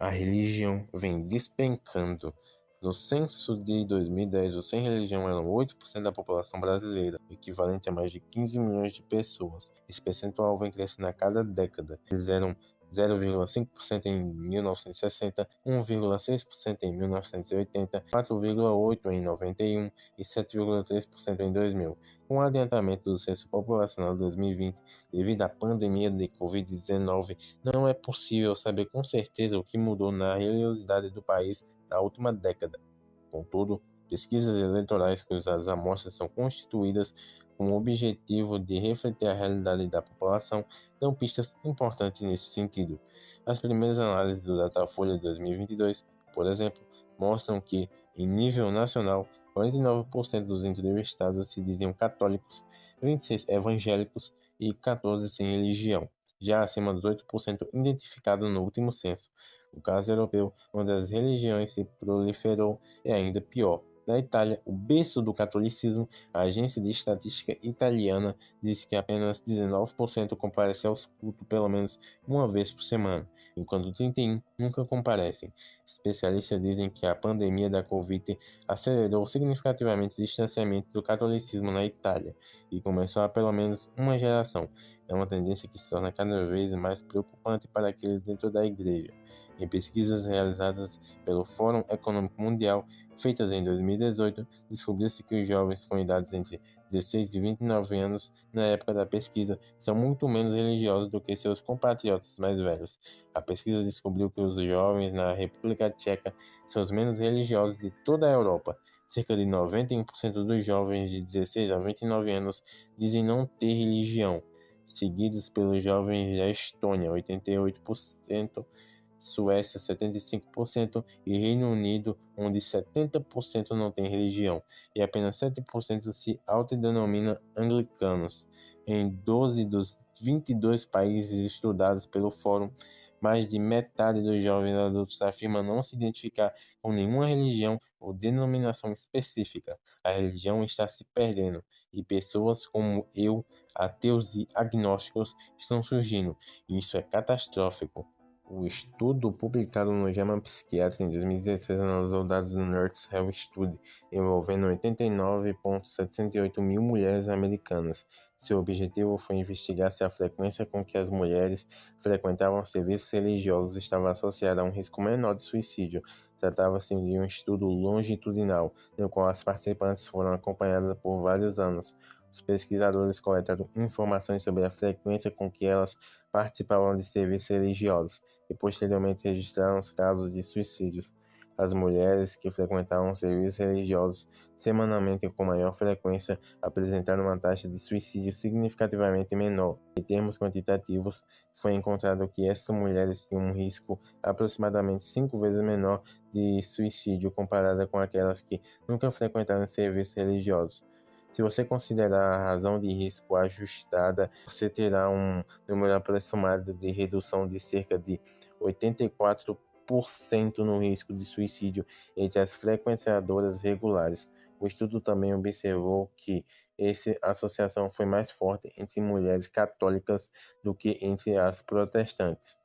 A religião vem despencando. No censo de 2010, os sem religião eram 8% da população brasileira, equivalente a mais de 15 milhões de pessoas. Esse percentual vem crescendo a cada década. Eles eram 0,5% em 1960, 1,6% em 1980, 4,8% em 91 e 7,3% em 2000. Com o adiantamento do censo populacional de 2020, devido à pandemia de Covid-19, não é possível saber com certeza o que mudou na religiosidade do país na última década. Contudo, pesquisas eleitorais cujas amostras são constituídas com o objetivo de refletir a realidade da população dão pistas importantes nesse sentido. As primeiras análises do Datafolha de 2022, por exemplo, mostram que, em nível nacional, 49% dos entrevistados se diziam católicos, 26% evangélicos e 14% sem religião, já acima dos 8% identificados no último censo. O caso europeu, onde as religiões se proliferou, é ainda pior. Na Itália, o berço do catolicismo, a agência de estatística italiana diz que apenas 19% comparece aos cultos pelo menos uma vez por semana, enquanto 31% nunca comparecem. Especialistas dizem que a pandemia da Covid acelerou significativamente o distanciamento do catolicismo na Itália e começou há pelo menos uma geração. É uma tendência que se torna cada vez mais preocupante para aqueles dentro da igreja. Em pesquisas realizadas pelo Fórum Econômico Mundial, feitas em 2018, descobriu-se que os jovens com idades entre 16 e 29 anos, na época da pesquisa, são muito menos religiosos do que seus compatriotas mais velhos. A pesquisa descobriu que os jovens na República Tcheca são os menos religiosos de toda a Europa. Cerca de 91% dos jovens de 16 a 29 anos dizem não ter religião, seguidos pelos jovens da Estônia, 88%, Suécia 75% e Reino Unido, onde 70% não tem religião e apenas 7% se autodenomina anglicanos. Em 12 dos 22 países estudados pelo Fórum, mais de metade dos jovens adultos afirma não se identificar com nenhuma religião ou denominação específica. A religião está se perdendo e pessoas como eu, ateus e agnósticos, estão surgindo. E isso é catastrófico. O estudo publicado no JAMA Psychiatry em 2016 analisou dados do Nurse Health Study, envolvendo 89.708 mil mulheres americanas. Seu objetivo foi investigar se a frequência com que as mulheres frequentavam serviços religiosos estava associada a um risco menor de suicídio. Tratava-se de um estudo longitudinal, no qual as participantes foram acompanhadas por vários anos. Os pesquisadores coletaram informações sobre a frequência com que elas participavam de serviços religiosos e posteriormente registraram os casos de suicídios. As mulheres que frequentavam serviços religiosos semanalmente com maior frequência apresentaram uma taxa de suicídio significativamente menor. Em termos quantitativos, foi encontrado que essas mulheres tinham um risco aproximadamente 5 vezes menor de suicídio comparada com aquelas que nunca frequentaram serviços religiosos. Se você considerar a razão de risco ajustada, você terá um número aproximado de redução de cerca de 84% no risco de suicídio entre as frequenciadoras regulares. O estudo também observou que essa associação foi mais forte entre mulheres católicas do que entre as protestantes.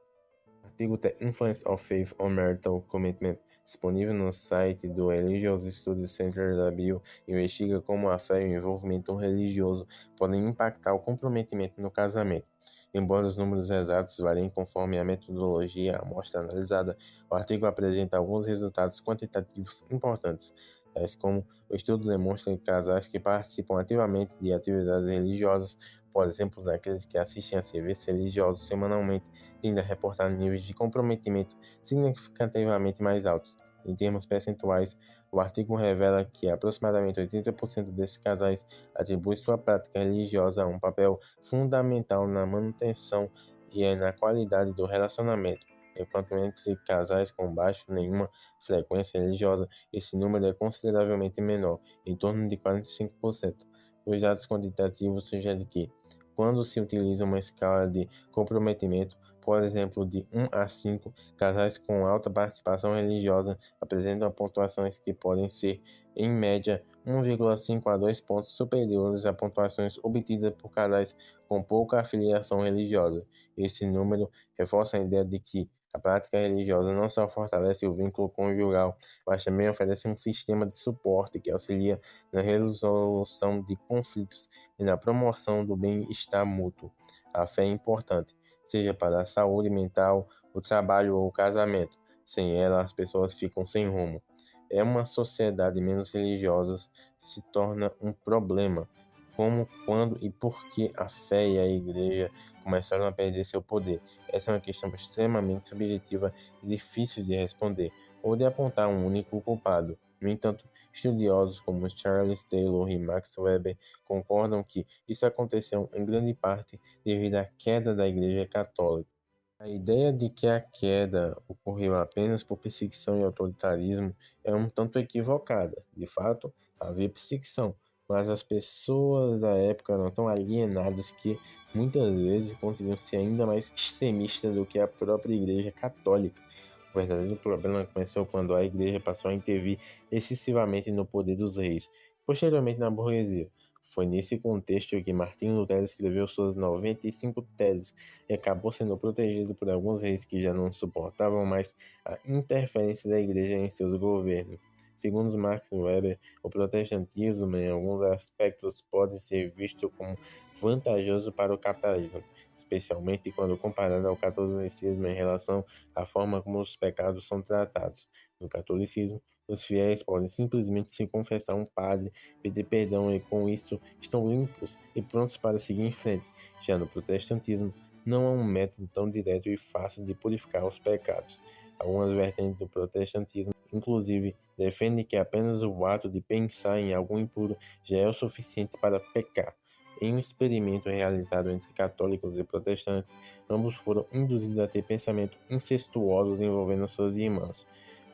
Artigo The Influence of Faith on Marital Commitment, disponível no site do Religious Studies Center da Bill, investiga como a fé e o envolvimento religioso podem impactar o comprometimento no casamento. Embora os números exatos variem conforme a metodologia e a amostra analisada, o artigo apresenta alguns resultados quantitativos importantes, tais como o estudo demonstra que casais que participam ativamente de atividades religiosas, por exemplo, aqueles que assistem a serviços religiosos semanalmente, tendem a reportar níveis de comprometimento significativamente mais altos. Em termos percentuais, o artigo revela que aproximadamente 80% desses casais atribuem sua prática religiosa a um papel fundamental na manutenção e na qualidade do relacionamento, enquanto entre casais com baixa ou nenhuma frequência religiosa, esse número é consideravelmente menor, em torno de 45%. Os dados quantitativos sugerem que, quando se utiliza uma escala de comprometimento, por exemplo, de 1 a 5, casais com alta participação religiosa apresentam pontuações que podem ser, em média, 1,5 a 2 pontos superiores a pontuações obtidas por casais com pouca afiliação religiosa. Esse número reforça a ideia de que A prática religiosa não só fortalece o vínculo conjugal, mas também oferece um sistema de suporte que auxilia na resolução de conflitos e na promoção do bem-estar mútuo. A fé é importante, seja para a saúde mental, o trabalho ou o casamento. Sem ela, as pessoas ficam sem rumo. É uma sociedade menos religiosa se torna um problema. Como, quando e por que a fé e a igreja começaram a perder seu poder? Essa é uma questão extremamente subjetiva e difícil de responder, ou de apontar um único culpado. No entanto, estudiosos como Charles Taylor e Max Weber concordam que isso aconteceu em grande parte devido à queda da Igreja Católica. A ideia de que a queda ocorreu apenas por perseguição e autoritarismo é um tanto equivocada. De fato, havia perseguição, mas as pessoas da época eram tão alienadas que muitas vezes conseguiam ser ainda mais extremistas do que a própria Igreja Católica. O verdadeiro problema começou quando a Igreja passou a intervir excessivamente no poder dos reis, posteriormente na burguesia. Foi nesse contexto que Martinho Lutero escreveu suas 95 teses e acabou sendo protegido por alguns reis que já não suportavam mais a interferência da Igreja em seus governos. Segundo Max Weber, o protestantismo, em alguns aspectos, pode ser visto como vantajoso para o capitalismo, especialmente quando comparado ao catolicismo em relação à forma como os pecados são tratados. No catolicismo, os fiéis podem simplesmente se confessar a um padre, pedir perdão e, com isso, estão limpos e prontos para seguir em frente. Já no protestantismo, não há um método tão direto e fácil de purificar os pecados. Algumas vertentes do protestantismo, inclusive, defendem que apenas o ato de pensar em algo impuro já é o suficiente para pecar. Em um experimento realizado entre católicos e protestantes, ambos foram induzidos a ter pensamentos incestuosos envolvendo suas irmãs.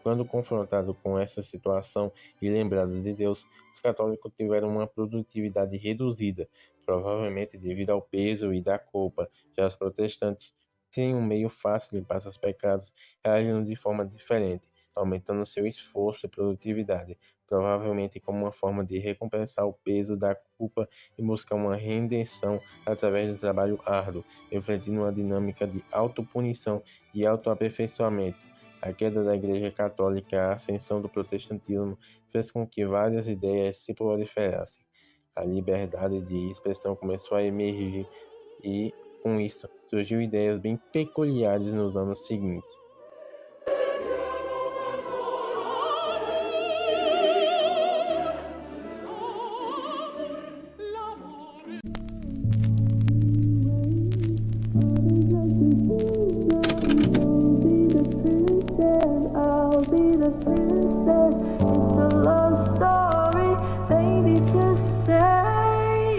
Quando confrontados com essa situação e lembrados de Deus, os católicos tiveram uma produtividade reduzida, provavelmente devido ao peso e da culpa. Já os protestantes, sem um meio fácil de limpar seus pecados, reagiram de forma diferente, aumentando seu esforço e produtividade, provavelmente como uma forma de recompensar o peso da culpa e buscar uma redenção através do trabalho árduo, refletindo uma dinâmica de autopunição e autoaperfeiçoamento. A queda da Igreja Católica e a ascensão do protestantismo fez com que várias ideias se proliferassem. A liberdade de expressão começou a emergir e, com isso, surgiu ideias bem peculiares nos anos seguintes. I'll be the princess. It's a love story, baby, just say.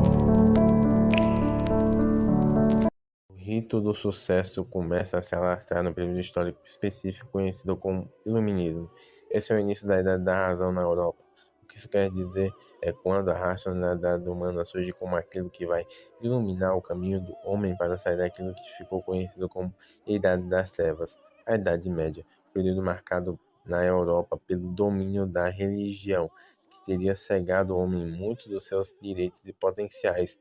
O rito do sucesso começa a se alastrar no período histórico específico conhecido como Iluminismo. Esse é o início da Idade da Razão na Europa. O que isso quer dizer é quando a racionalidade humana surge como aquilo que vai iluminar o caminho do homem para sair daquilo que ficou conhecido como Idade das Trevas, a Idade Média, período marcado na Europa pelo domínio da religião, que teria cegado o homem em muitos dos seus direitos e potenciais.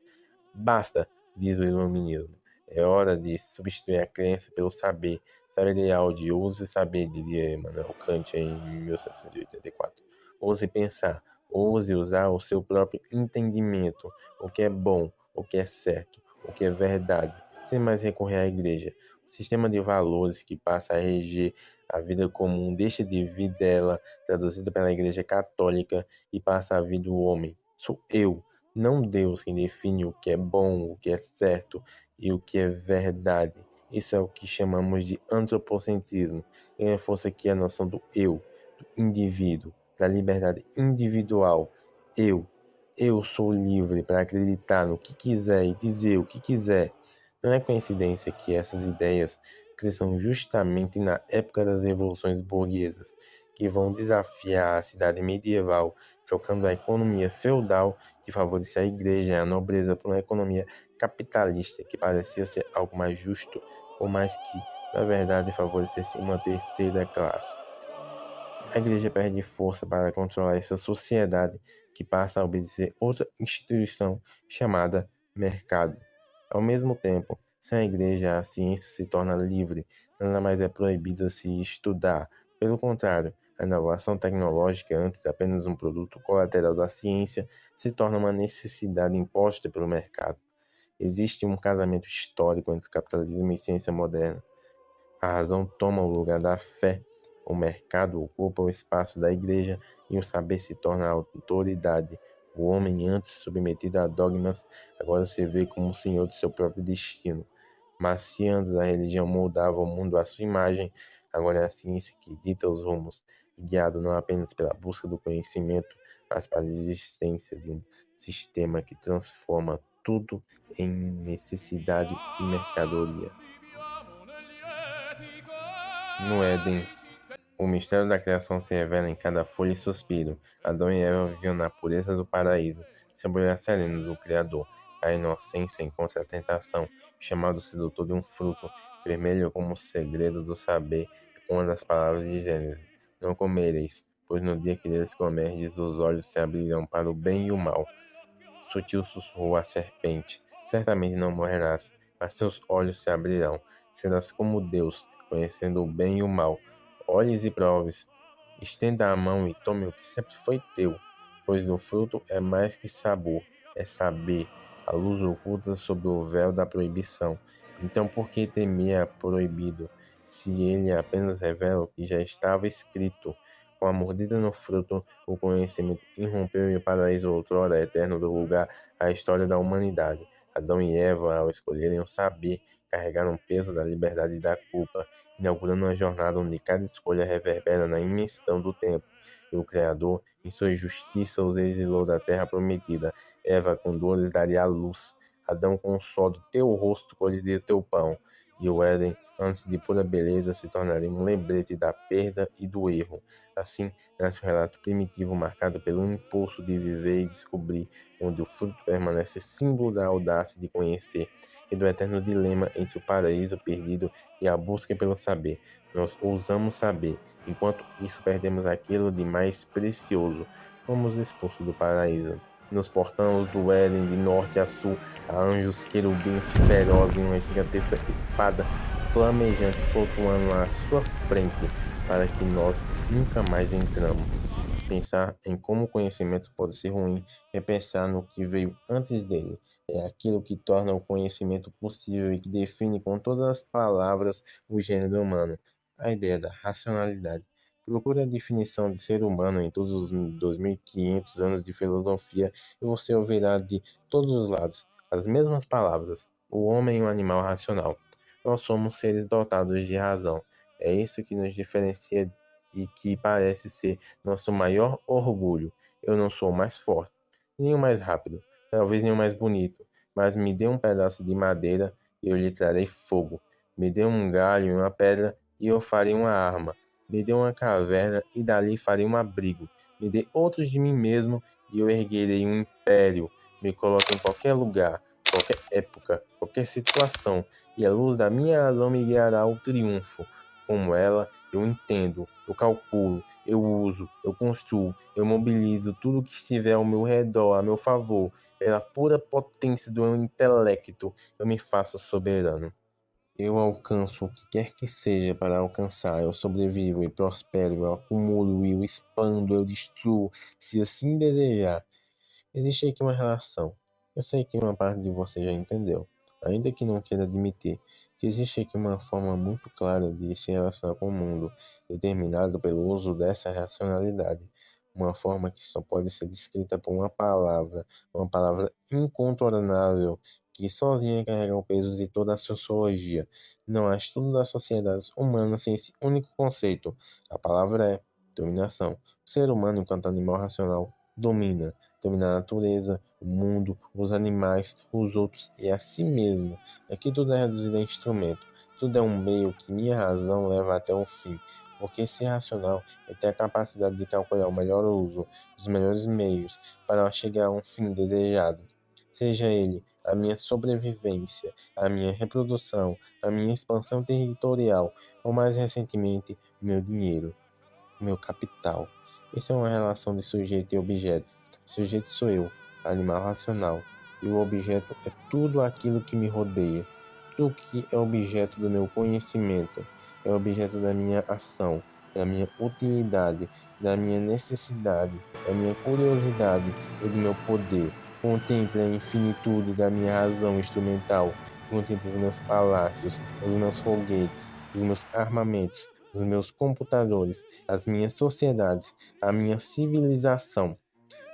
Basta, diz o Iluminismo. É hora de substituir a crença pelo saber. Saber ideal de use saber, diria Immanuel Kant em 1784. Ouse pensar, ouse usar o seu próprio entendimento, o que é bom, o que é certo, o que é verdade, sem mais recorrer à igreja. O sistema de valores que passa a reger a vida comum deixa de vir dela, traduzido pela Igreja Católica, e passa a vir do homem. Sou eu, não Deus, quem define o que é bom, o que é certo e o que é verdade. Isso é o que chamamos de antropocentrismo, e reforça aqui a noção do eu, do indivíduo, da liberdade individual. Eu, eu sou livre para acreditar no que quiser e dizer o que quiser. Não é coincidência que essas ideias cresçam justamente na época das revoluções burguesas, que vão desafiar a cidade medieval, trocando a economia feudal que favorecia a igreja e a nobreza por uma economia capitalista que parecia ser algo mais justo, por mais que, na verdade, favorecesse uma terceira classe. A igreja perde força para controlar essa sociedade que passa a obedecer outra instituição chamada mercado. Ao mesmo tempo, Sem a igreja, a ciência se torna livre, nada mais é proibido se estudar. Pelo contrário, a inovação tecnológica, antes apenas um produto colateral da ciência, se torna uma necessidade imposta pelo mercado. Existe um casamento histórico entre capitalismo e ciência moderna. A razão toma o lugar da fé, o mercado ocupa o espaço da igreja e o saber se torna a autoridade. O homem, antes submetido a dogmas, agora se vê como senhor de seu próprio destino. Mas se antes a religião moldava o mundo à sua imagem, agora é a ciência que dita os rumos, guiado não apenas pela busca do conhecimento, mas pela existência de um sistema que transforma tudo em necessidade e mercadoria. No Éden, o mistério da criação se revela em cada folha e suspiro. Adão e Eva viviam na pureza do paraíso, sob o olhar sereno do Criador. A inocência encontra a tentação, chamado sedutor de um fruto, vermelho como o segredo do saber, uma das palavras de Gênesis. Não comereis, pois no dia que deles comerdes, os olhos se abrirão para o bem e o mal. Sutil sussurrou a serpente. Certamente não morrerás, mas teus olhos se abrirão. Serás como Deus, conhecendo o bem e o mal. Olhes e proves. Estenda a mão e tome o que sempre foi teu, pois o fruto é mais que sabor, é saber. A luz oculta sob o véu da proibição. Então por que temer a proibido, se ele apenas revela o que já estava escrito? Com a mordida no fruto, o conhecimento irrompeu e o paraíso outrora eterno do lugar a história da humanidade. Adão e Eva, ao escolherem o saber, carregaram o peso da liberdade e da culpa, inaugurando uma jornada onde cada escolha reverbera na imensidão do tempo. E o Criador, em sua justiça, os exilou da terra prometida. Eva, com dores, daria a luz. Adão, com o sol do teu rosto, colheria teu pão. E o Éden, antes de pura beleza, se tornaria um lembrete da perda e do erro. Assim, nasce um relato primitivo marcado pelo impulso de viver e descobrir, onde o fruto permanece símbolo da audácia de conhecer e do eterno dilema entre o paraíso perdido e a busca pelo saber. Nós ousamos saber, enquanto isso perdemos aquilo de mais precioso. Fomos expulsos do paraíso. Nos portamos do Éden de norte a sul, há anjos querubins ferozes em uma gigantesca espada flamejante flutuando à sua frente, para que nós nunca mais entramos. Pensar em como o conhecimento pode ser ruim é pensar no que veio antes dele. É aquilo que torna o conhecimento possível e que define com todas as palavras o gênero humano, a ideia da racionalidade. Procure a definição de ser humano em todos os 2.500 anos de filosofia e você ouvirá de todos os lados as mesmas palavras: o homem é um animal racional. Nós somos seres dotados de razão. É isso que nos diferencia e que parece ser nosso maior orgulho. Eu não sou o mais forte, nem o mais rápido, talvez nem o mais bonito, mas me dê um pedaço de madeira e eu lhe trarei fogo. Me dê um galho e uma pedra e eu farei uma arma. Me dê uma caverna e dali farei um abrigo. Me dê outros de mim mesmo e eu erguerei um império. Me coloque em qualquer lugar, qualquer época, qualquer situação, e a luz da minha razão me guiará ao triunfo. Como ela, eu entendo, eu calculo, eu uso, eu construo, eu mobilizo tudo que estiver ao meu redor, a meu favor. Pela pura potência do meu intelecto, eu me faço soberano. Eu alcanço o que quer que seja para alcançar, eu sobrevivo e prospero, eu acumulo e eu expando, eu destruo, se assim desejar. Existe aqui uma relação. Eu sei que uma parte de você já entendeu, ainda que não queira admitir, que existe aqui uma forma muito clara de se relacionar com o mundo, determinado pelo uso dessa racionalidade. Uma forma que só pode ser descrita por uma palavra incontornável, que sozinha carrega o peso de toda a sociologia. Não há estudo das sociedades humanas sem esse único conceito. A palavra é dominação. O ser humano, enquanto animal racional, domina a natureza, o mundo, os animais, os outros e a si mesmo. Aqui tudo é reduzido a instrumento, tudo é um meio que minha razão leva até o fim, porque ser racional é ter a capacidade de calcular o melhor uso dos melhores meios para chegar a um fim desejado, seja ele a minha sobrevivência, a minha reprodução, a minha expansão territorial, ou mais recentemente, o meu dinheiro, o meu capital. Isso é uma relação de sujeito e objeto. O sujeito sou eu, animal racional, e o objeto é tudo aquilo que me rodeia. outro que é objeto do meu conhecimento, é objeto da minha ação, da minha utilidade, da minha necessidade, da minha curiosidade e do meu poder. Contemple a infinitude da minha razão instrumental. Contemple os meus palácios, os meus foguetes, os meus armamentos, os meus computadores, as minhas sociedades, a minha civilização.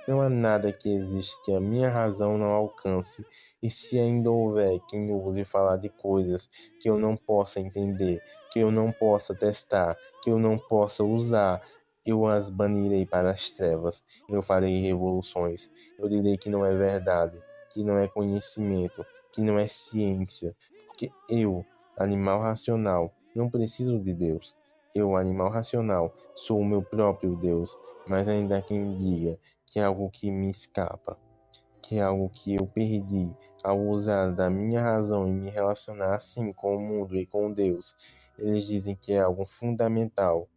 Não há nada que existe que a minha razão não alcance, e se ainda houver quem ouse falar de coisas que eu não possa entender, que eu não possa testar, que eu não possa usar, eu as banirei para as trevas, eu farei revoluções, eu direi que não é verdade, que não é conhecimento, que não é ciência, porque eu, animal racional, não preciso de Deus. Eu, animal racional, sou o meu próprio Deus, mas ainda há quem diga que é algo que me escapa, que é algo que eu perdi ao usar da minha razão e me relacionar assim com o mundo e com Deus. Eles dizem que é algo fundamental,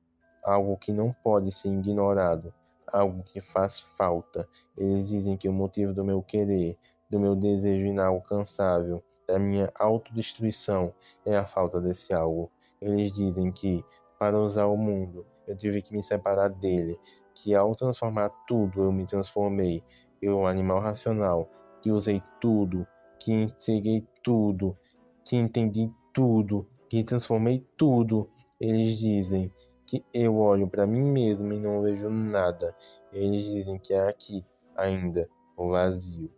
algo que não pode ser ignorado, algo que faz falta. Eles dizem que o motivo do meu querer, do meu desejo inalcançável, da minha autodestruição é a falta desse algo. Eles dizem que, para usar o mundo, eu tive que me separar dele, que ao transformar tudo eu me transformei. Eu, animal racional, que usei tudo, que entreguei tudo, que entendi tudo, que transformei tudo. Eles dizem que eu olho para mim mesmo e não vejo nada. Eles dizem que há aqui ainda o vazio,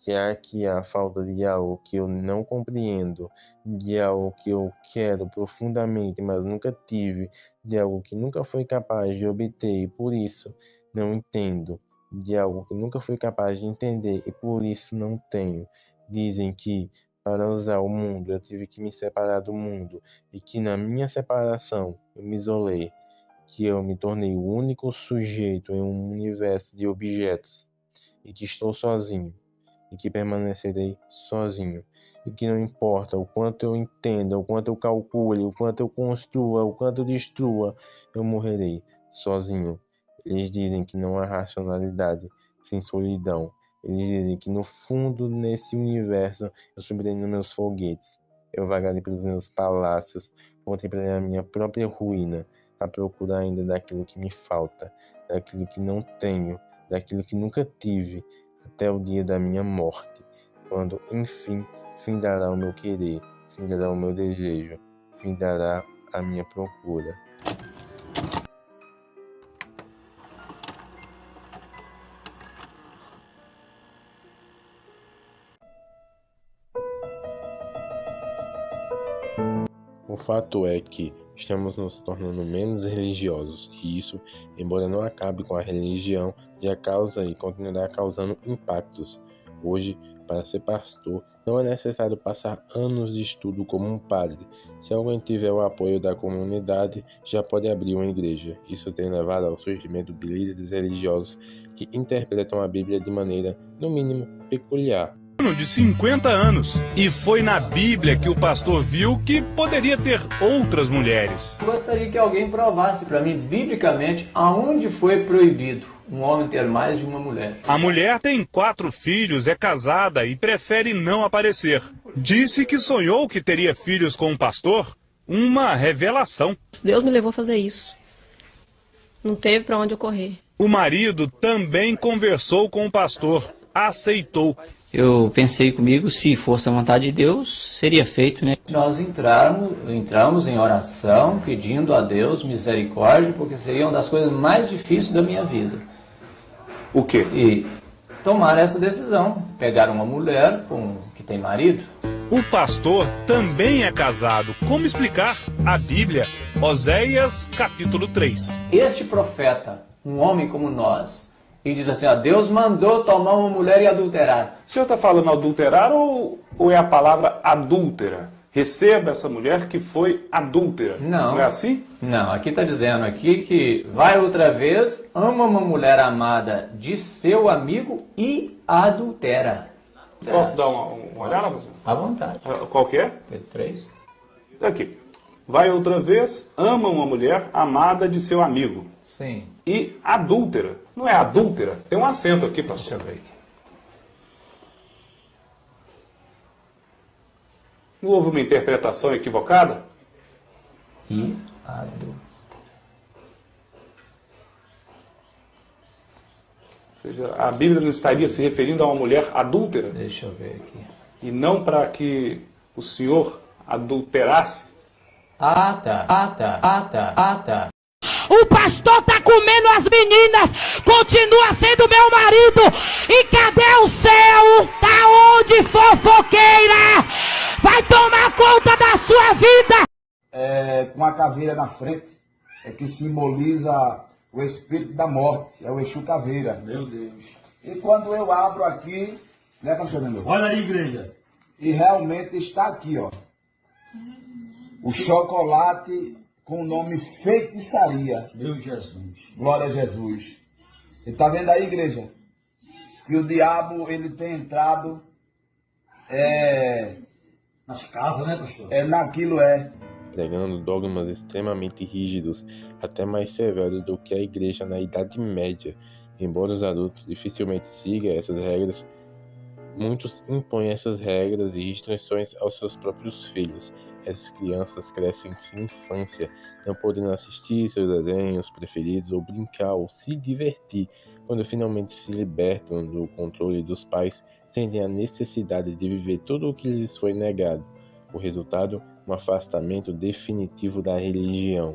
que há aqui a falta de algo que eu não compreendo, de algo que eu quero profundamente, mas nunca tive, de algo que nunca fui capaz de obter e por isso não entendo, de algo que nunca fui capaz de entender e por isso não tenho. Dizem que para usar o mundo eu tive que me separar do mundo e que na minha separação eu me isolei, que eu me tornei o único sujeito em um universo de objetos e que estou sozinho e que permanecerei sozinho, e que não importa o quanto eu entenda, o quanto eu calcule, o quanto eu construa, o quanto eu destrua, eu morrerei sozinho. Eles dizem que não há racionalidade sem solidão. Eles dizem que no fundo, nesse universo, eu subirei nos meus foguetes, eu vagarei pelos meus palácios, contemplei a minha própria ruína, a procurar ainda daquilo que me falta, daquilo que não tenho, daquilo que nunca tive, até o dia da minha morte, quando, enfim, findará o meu querer, findará o meu desejo, findará a minha procura. O fato é que estamos nos tornando menos religiosos, e isso, embora não acabe com a religião, já causa e continuará causando impactos. Hoje, para ser pastor, não é necessário passar anos de estudo como um padre. Se alguém tiver o apoio da comunidade, já pode abrir uma igreja. Isso tem levado ao surgimento de líderes religiosos que interpretam a Bíblia de maneira, no mínimo, peculiar. De 50 anos, e foi na Bíblia que o pastor viu que poderia ter outras mulheres. Gostaria que alguém provasse para mim, biblicamente, aonde foi proibido um homem ter mais de uma mulher. A mulher tem 4 filhos, é casada e prefere não aparecer. Disse que sonhou que teria filhos com um pastor, uma revelação. Deus me levou a fazer isso. Não teve para onde eu correr. O marido também conversou com o pastor, aceitou. Eu pensei comigo, se fosse a vontade de Deus, seria feito, né? Nós entramos em oração, pedindo a Deus misericórdia, porque seria uma das coisas mais difíceis da minha vida. O quê? E tomar essa decisão, pegar uma mulher que tem marido. O pastor também é casado. Como explicar? A Bíblia, Oséias capítulo 3. Este profeta, um homem como nós, e diz assim, Deus mandou tomar uma mulher e adulterar. O senhor está falando adulterar ou é a palavra adúltera? Receba essa mulher que foi adúltera. Não. Não é assim? Não, aqui está dizendo aqui que vai outra vez, ama uma mulher amada de seu amigo e adultera. Posso dar uma olhada? À vontade. Qual que é? Pedro 3. Aqui. Vai outra vez, ama uma mulher amada de seu amigo. Sim. E adúltera. Não é adúltera? Tem um acento aqui, pastor. Deixa eu ver aqui. Não houve uma interpretação equivocada? E adulto. Ou seja, a Bíblia não estaria se referindo a uma mulher adúltera? Deixa eu ver aqui. E não para que o senhor adulterasse? Tá. O pastor tá comendo as meninas, continua sendo meu marido. E cadê o céu? Tá onde, fofoqueira? Vai tomar conta da sua vida. Com a caveira na frente, que simboliza o espírito da morte, é o Exu Caveira. Meu Deus. E quando eu abro aqui, né, pastor Nando? Olha aí, igreja. E realmente está aqui, ó. O chocolate com o nome Feitiçaria. Meu Jesus. Glória a Jesus. E tá vendo aí, igreja? Que o diabo, ele tem entrado Nas casas, né, pastor? naquilo pregando dogmas extremamente rígidos, até mais severos do que a igreja na Idade Média. Embora os adultos dificilmente sigam essas regras, muitos impõem essas regras e restrições aos seus próprios filhos. Essas crianças crescem sem infância, não podendo assistir seus desenhos preferidos ou brincar ou se divertir. Quando finalmente se libertam do controle dos pais, sentem a necessidade de viver tudo o que lhes foi negado. O resultado, um afastamento definitivo da religião.